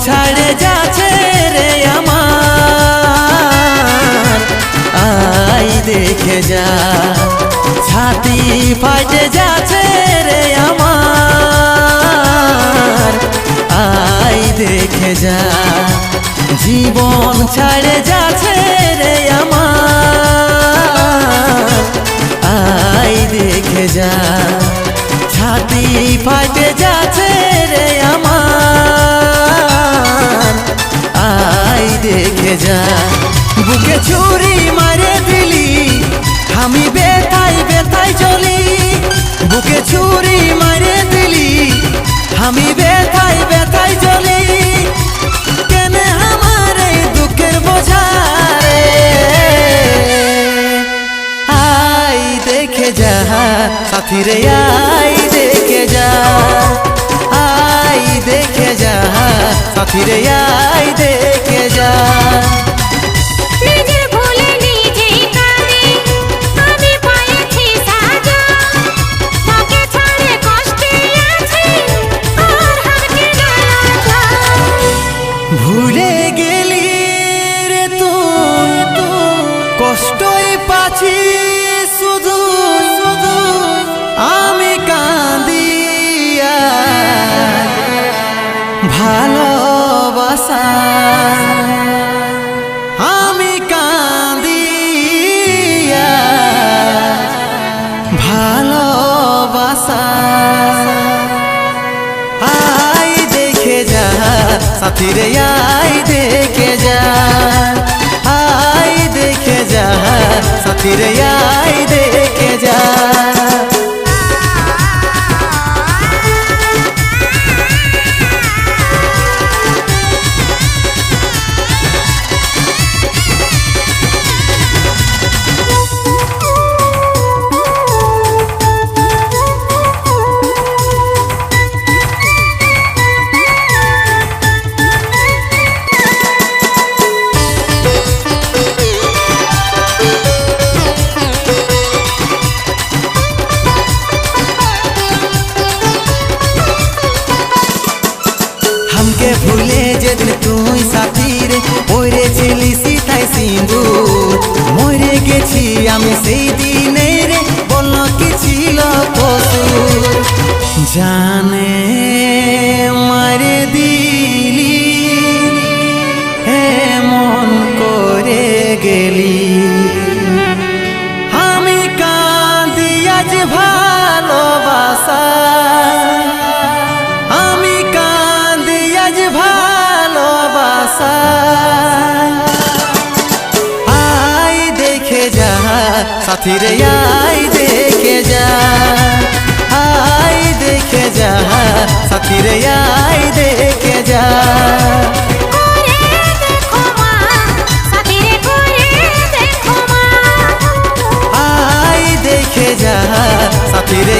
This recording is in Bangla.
ছাড়ে যাচ্ছে রে আমার, আই দেখে যা। ছাতি ফাটে যাচ্ছে রে আমার, আই দেখে যা। জীবন ছাড়ে যাচ্ছে রে আমার, আই দেখে যা। ছাতি ফাটে যাচ্ছে রে আমার, আই দেখে যা। বুকে ছুরি মারে দিলি, আমি ব্যথায় ব্যথায় চলি। বুকে ছুরি মারে দিলি, আমি ব্যথায় ব্যথায় চলি। কেন আমার এই দুঃখের বোঝা রে, আই দেখে যা সাথী রে, আই দেখে যা। আই দেখে যা সাথী রে, আই দেখে যা। ভুলে গেলি রে তুই, কষ্টই পাচ্ছি শুধু শুধু। আমি কাঁদিয়া ভালোবাসা, আমি কাঁদিয়া ভালোবাসা। আই দেখে যা সাথী রে, আই দেখে যা। আই দেখে যা সাথী রে, আই দেখে যা। हमके भूले যেদিন তুই সাথী রে, ওরে ছিলি সীতায় সিঁদুর। মরে গেছি আমি সেই দিনে রে, বল কি ছিল কসুর। জানে মারে দিলি, এমন করে গেলি। আমি কাঁদি আজ ভালোবাসা, আমি কাঁদি আজ ভালোবাসা। আই দেখে যা সাথী রে, আই দেখে যা। আই দেখে যা সাথী রে, আই দেখে যা। আই দেখে যা সাথী রে,